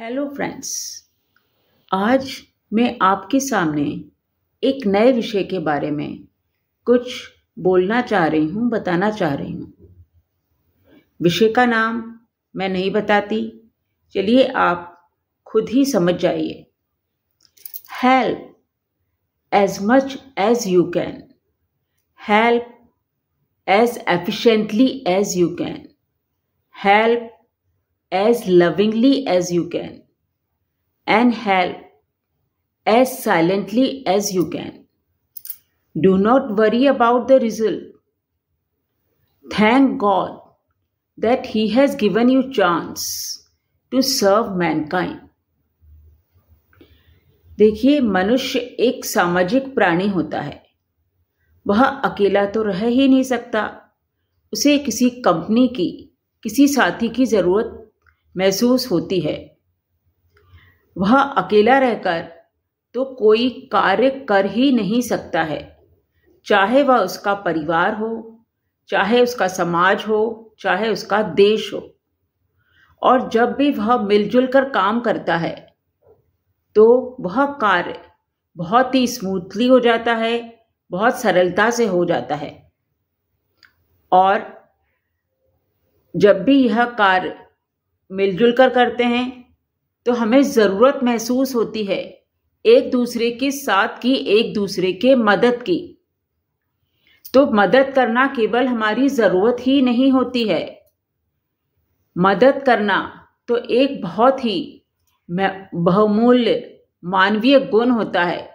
Hello friends. आज मैं आपके सामने एक नए विषय के बारे में कुछ बोलना चाह रही हूँ, बताना चाह रही हूँ। विषय का नाम मैं नहीं बताती, चलिए आप खुद ही समझ जाइए। Help as much as you can, help as efficiently as you can, help as lovingly as you can, and help as silently as you can. Do not worry about the result. Thank God that He has given you chance to serve mankind. देखिए, मनुष्य एक सामाजिक प्राणी होता है। वह अकेला तो रह ही नहीं सकता। उसे किसी कंपनी की, किसी साथी की जरूरत महसूस होती है। वह अकेला रहकर तो कोई कार्य कर ही नहीं सकता है, चाहे वह उसका परिवार हो, चाहे उसका समाज हो, चाहे उसका देश हो। और जब भी वह मिलजुल कर काम करता है तो वह कार्य बहुत ही स्मूथली हो जाता है, बहुत सरलता से हो जाता है। और जब भी यह कार्य मिलजुल कर करते हैं तो हमें ज़रूरत महसूस होती है एक दूसरे के साथ की, एक दूसरे के मदद की। तो मदद करना केवल हमारी ज़रूरत ही नहीं होती है। मदद करना तो एक बहुत ही बहुमूल्य मानवीय गुण होता है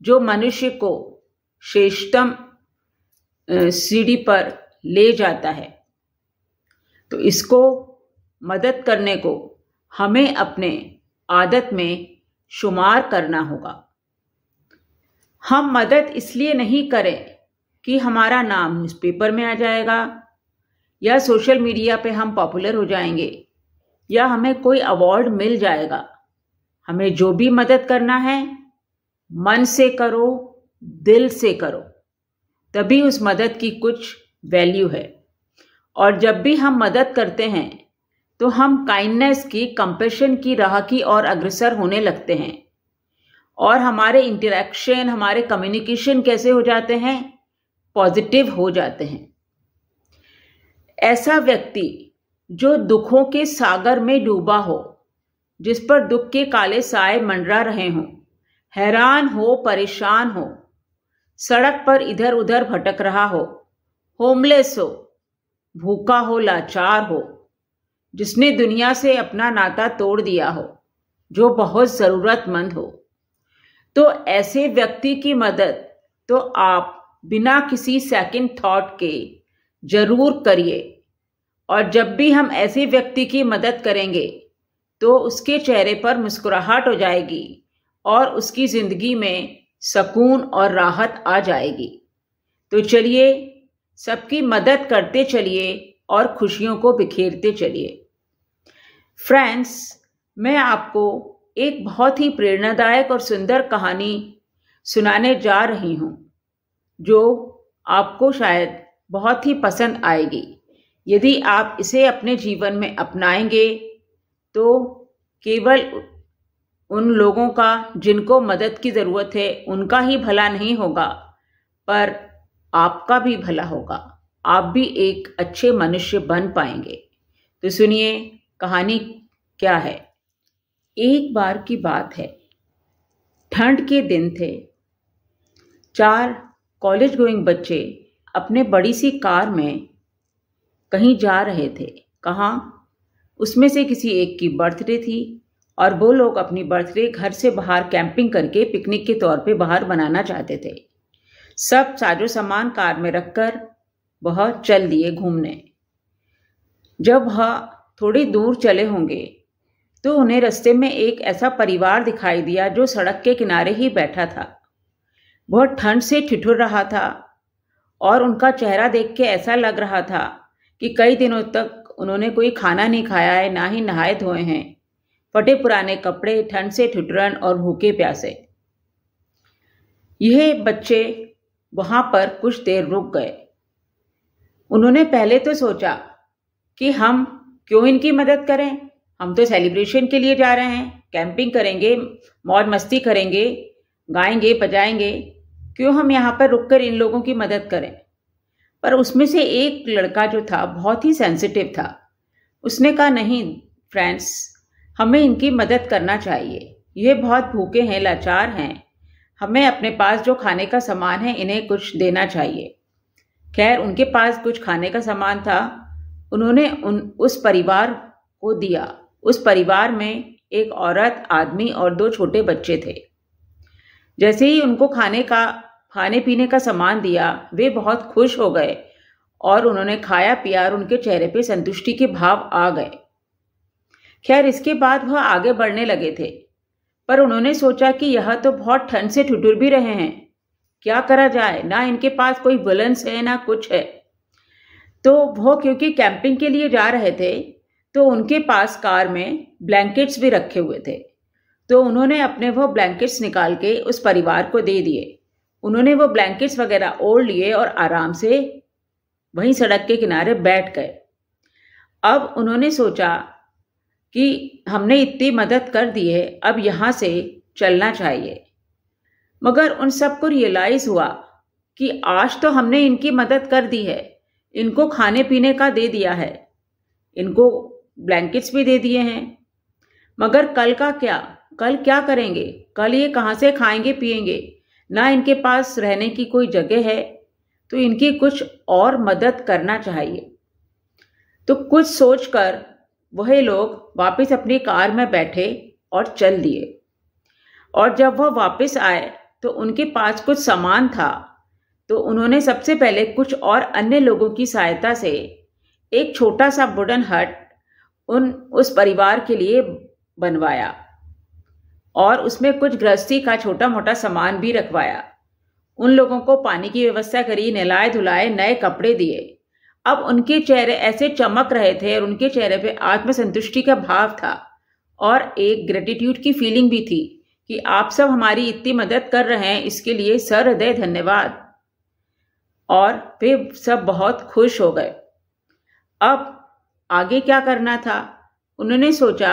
जो मनुष्य को श्रेष्ठतम सीढ़ी पर ले जाता है। तो इसको मदद करने को हमें अपने आदत में शुमार करना होगा। हम मदद इसलिए नहीं करें कि हमारा नाम न्यूज़पेपर में आ जाएगा, या सोशल मीडिया पे हम पॉपुलर हो जाएंगे, या हमें कोई अवार्ड मिल जाएगा। हमें जो भी मदद करना है मन से करो, दिल से करो, तभी उस मदद की कुछ वैल्यू है। और जब भी हम मदद करते हैं तो हम काइंडनेस की, कंपैशन की राह की ओर अग्रसर होने लगते हैं। और हमारे इंटरेक्शन, हमारे कम्युनिकेशन कैसे हो जाते हैं? पॉजिटिव हो जाते हैं। ऐसा व्यक्ति जो दुखों के सागर में डूबा हो, जिस पर दुख के काले साए मंडरा रहे हों, हैरान हो, परेशान हो, सड़क पर इधर उधर भटक रहा हो, होमलेस हो, भूखा हो, लाचार हो, जिसने दुनिया से अपना नाता तोड़ दिया हो, जो बहुत ज़रूरतमंद हो, तो ऐसे व्यक्ति की मदद तो आप बिना किसी सेकंड थॉट के जरूर करिए। और जब भी हम ऐसे व्यक्ति की मदद करेंगे तो उसके चेहरे पर मुस्कुराहट हो जाएगी और उसकी ज़िंदगी में सुकून और राहत आ जाएगी। तो चलिए सबकी मदद करते चलिए और खुशियों को बिखेरते चलिए। फ्रेंड्स, मैं आपको एक बहुत ही प्रेरणादायक और सुंदर कहानी सुनाने जा रही हूँ जो आपको शायद बहुत ही पसंद आएगी। यदि आप इसे अपने जीवन में अपनाएंगे तो केवल उन लोगों का जिनको मदद की ज़रूरत है उनका ही भला नहीं होगा, पर आपका भी भला होगा। आप भी एक अच्छे मनुष्य बन पाएंगे। तो सुनिए कहानी क्या है। एक बार की बात है, ठंड के दिन थे। 4 कॉलेज गोइंग बच्चे अपने बड़ी सी कार में कहीं जा रहे थे। कहाँ? उसमें से किसी एक की बर्थडे थी और वो लोग अपनी बर्थडे घर से बाहर कैंपिंग करके पिकनिक के तौर पे बाहर बनाना चाहते थे। सब साजो सामान कार में रखकर वह चल दिए घूमने। जब वह थोड़ी दूर चले होंगे तो उन्हें रास्ते में एक ऐसा परिवार दिखाई दिया जो सड़क के किनारे ही बैठा था। वह ठंड से ठिठुर रहा था और उनका चेहरा देख के ऐसा लग रहा था कि कई दिनों तक उन्होंने कोई खाना नहीं खाया है, ना ही नहाए धोए हैं। फटे पुराने कपड़े, ठंड से ठिठुरन और भूखे प्यासे। यह बच्चे वहां पर कुछ देर रुक गए। उन्होंने पहले तो सोचा कि हम क्यों इनकी मदद करें, हम तो सेलिब्रेशन के लिए जा रहे हैं, कैंपिंग करेंगे, मौज मस्ती करेंगे, गाएंगे बजाएंगे, क्यों हम यहाँ पर रुककर इन लोगों की मदद करें। पर उसमें से एक लड़का जो था बहुत ही सेंसिटिव था। उसने कहा, नहीं फ्रेंड्स, हमें इनकी मदद करना चाहिए, ये बहुत भूखे हैं, लाचार हैं, हमें अपने पास जो खाने का सामान है इन्हें कुछ देना चाहिए। खैर, उनके पास कुछ खाने का सामान था, उन्होंने उस परिवार को दिया। उस परिवार में एक औरत, आदमी और 2 छोटे बच्चे थे। जैसे ही उनको खाने पीने का सामान दिया, वे बहुत खुश हो गए और उन्होंने खाया पिया और उनके चेहरे पे संतुष्टि के भाव आ गए। खैर, इसके बाद वह आगे बढ़ने लगे थे, पर उन्होंने सोचा कि यह तो बहुत ठंड से ठिठुर भी रहे हैं, क्या करा जाए, ना इनके पास कोई वुलन्स है ना कुछ है। तो वो क्योंकि कैंपिंग के लिए जा रहे थे, तो उनके पास कार में ब्लैंकेट्स भी रखे हुए थे। तो उन्होंने अपने वो ब्लैंकेट्स निकाल के उस परिवार को दे दिए। उन्होंने वो ब्लैंकेट्स वगैरह ओढ़ लिए और आराम से वहीं सड़क के किनारे बैठ गए। अब उन्होंने सोचा कि हमने इतनी मदद कर दी है, अब यहाँ से चलना चाहिए। मगर उन सबको रियलाइज हुआ कि आज तो हमने इनकी मदद कर दी है, इनको खाने पीने का दे दिया है, इनको ब्लैंकेट्स भी दे दिए हैं, मगर कल का क्या, कल क्या करेंगे, कल ये कहाँ से खाएंगे पिएंगे, ना इनके पास रहने की कोई जगह है, तो इनकी कुछ और मदद करना चाहिए। तो कुछ सोचकर वह लोग वापस अपनी कार में बैठे और चल दिए। और जब वह वापस आए तो उनके पास कुछ सामान था, तो उन्होंने सबसे पहले कुछ और अन्य लोगों की सहायता से एक छोटा सा वुडन हट उस परिवार के लिए बनवाया और उसमें कुछ गृहस्थी का छोटा मोटा सामान भी रखवाया। उन लोगों को पानी की व्यवस्था करी, नहलाए धुलाए, नए कपड़े दिए। अब उनके चेहरे ऐसे चमक रहे थे और उनके चेहरे पे आत्मसंतुष्टि का भाव था और एक ग्रेटिट्यूड की फीलिंग भी थी कि आप सब हमारी इतनी मदद कर रहे हैं, इसके लिए सहृदय धन्यवाद। और वे सब बहुत खुश हो गए। अब आगे क्या करना था, उन्होंने सोचा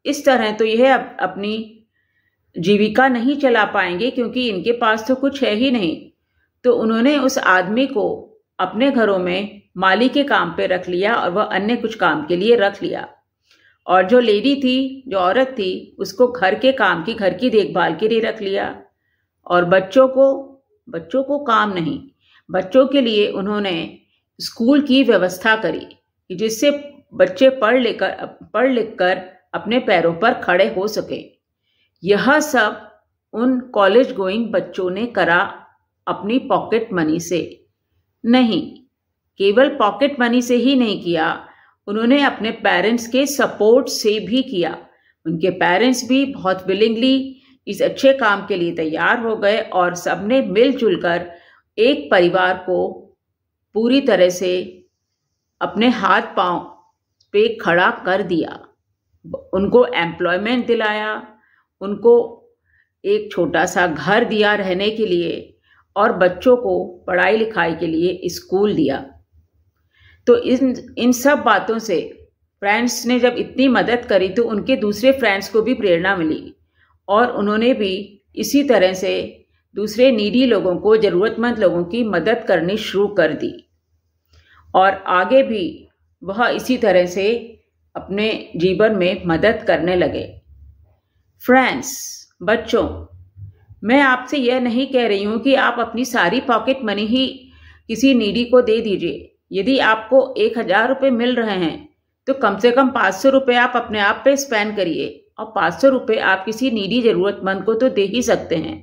इस तरह तो यह अपनी जीविका नहीं चला पाएंगे क्योंकि इनके पास तो कुछ है ही नहीं। तो उन्होंने उस आदमी को अपने घरों में माली के काम पे रख लिया और वह अन्य कुछ काम के लिए रख लिया। और जो लेडी थी, जो औरत थी, उसको घर की देखभाल के लिए रख लिया। और बच्चों को काम नहीं, बच्चों के लिए उन्होंने स्कूल की व्यवस्था करी जिससे बच्चे पढ़ लिख कर अपने पैरों पर खड़े हो सके। यह सब उन कॉलेज गोइंग बच्चों ने करा अपनी पॉकेट मनी से। नहीं, केवल पॉकेट मनी से ही नहीं किया, उन्होंने अपने पेरेंट्स के सपोर्ट से भी किया। उनके पेरेंट्स भी बहुत विलिंगली इस अच्छे काम के लिए तैयार हो गए और सबने मिलजुल कर एक परिवार को पूरी तरह से अपने हाथ पांव पे खड़ा कर दिया। उनको एम्प्लॉयमेंट दिलाया, उनको एक छोटा सा घर दिया रहने के लिए और बच्चों को पढ़ाई लिखाई के लिए स्कूल दिया। तो इन सब बातों से फ्रेंड्स ने जब इतनी मदद करी तो उनके दूसरे फ्रेंड्स को भी प्रेरणा मिली और उन्होंने भी इसी तरह से दूसरे नीडी लोगों को, ज़रूरतमंद लोगों की मदद करनी शुरू कर दी। और आगे भी वह इसी तरह से अपने जीवन में मदद करने लगे। फ्रेंड्स, बच्चों, मैं आपसे यह नहीं कह रही हूँ कि आप अपनी सारी पॉकेट मनी ही किसी नीडी को दे दीजिए। यदि आपको 1000 रुपये मिल रहे हैं तो कम से कम 500 रुपये आप अपने आप पे स्पेंड करिए और 500 रुपये आप किसी नीडी ज़रूरतमंद को तो दे ही सकते हैं।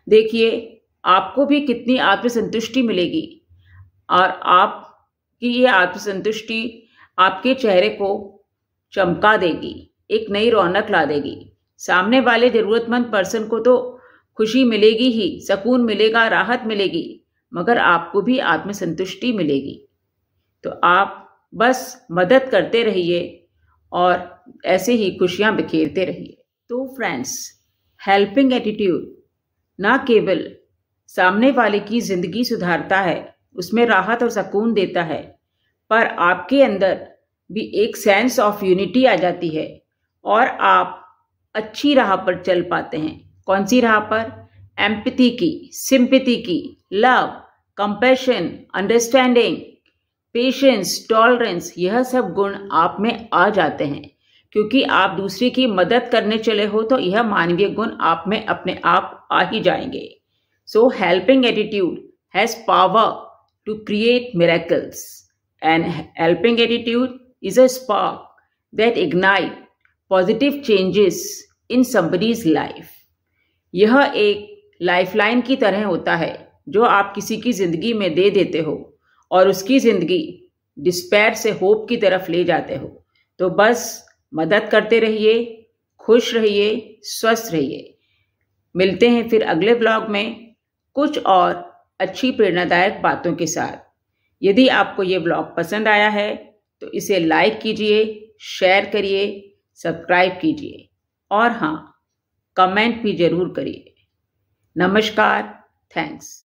देखिए, आपको भी कितनी आत्मसंतुष्टि मिलेगी और आपकी ये आत्मसंतुष्टि आपके चेहरे को चमका देगी, एक नई रौनक ला देगी। सामने वाले ज़रूरतमंद पर्सन को तो खुशी मिलेगी ही, सुकून मिलेगा, राहत मिलेगी, मगर आपको भी आत्मसंतुष्टि मिलेगी। तो आप बस मदद करते रहिए और ऐसे ही खुशियां बिखेरते रहिए। तो फ्रेंड्स, हेल्पिंग एटीट्यूड ना केवल सामने वाले की ज़िंदगी सुधारता है, उसमें राहत और सुकून देता है, पर आपके अंदर भी एक सेंस ऑफ यूनिटी आ जाती है और आप अच्छी राह पर चल पाते हैं। कौन सी राह पर? एम्पैथी की, सिंपैथी की, love, compassion, understanding, patience, tolerance, यह सब गुण आप में आ जाते हैं। क्योंकि आप दूसरे की मदद करने चले हो तो यह मानवीय गुण आप में अपने आप आ ही जाएंगे। So helping attitude has power to create miracles and helping attitude is a spark that ignite positive changes in somebody's life. यह एक लाइफलाइन की तरह होता है जो आप किसी की जिंदगी में दे देते हो और उसकी जिंदगी डिस्पेयर से होप की तरफ ले जाते हो। तो बस मदद करते रहिए, खुश रहिए, स्वस्थ रहिए। मिलते हैं फिर अगले ब्लॉग में कुछ और अच्छी प्रेरणादायक बातों के साथ। यदि आपको ये ब्लॉग पसंद आया है तो इसे लाइक कीजिए, शेयर करिए, सब्सक्राइब कीजिए और हाँ, कमेंट भी जरूर करिए। नमस्कार, थैंक्स।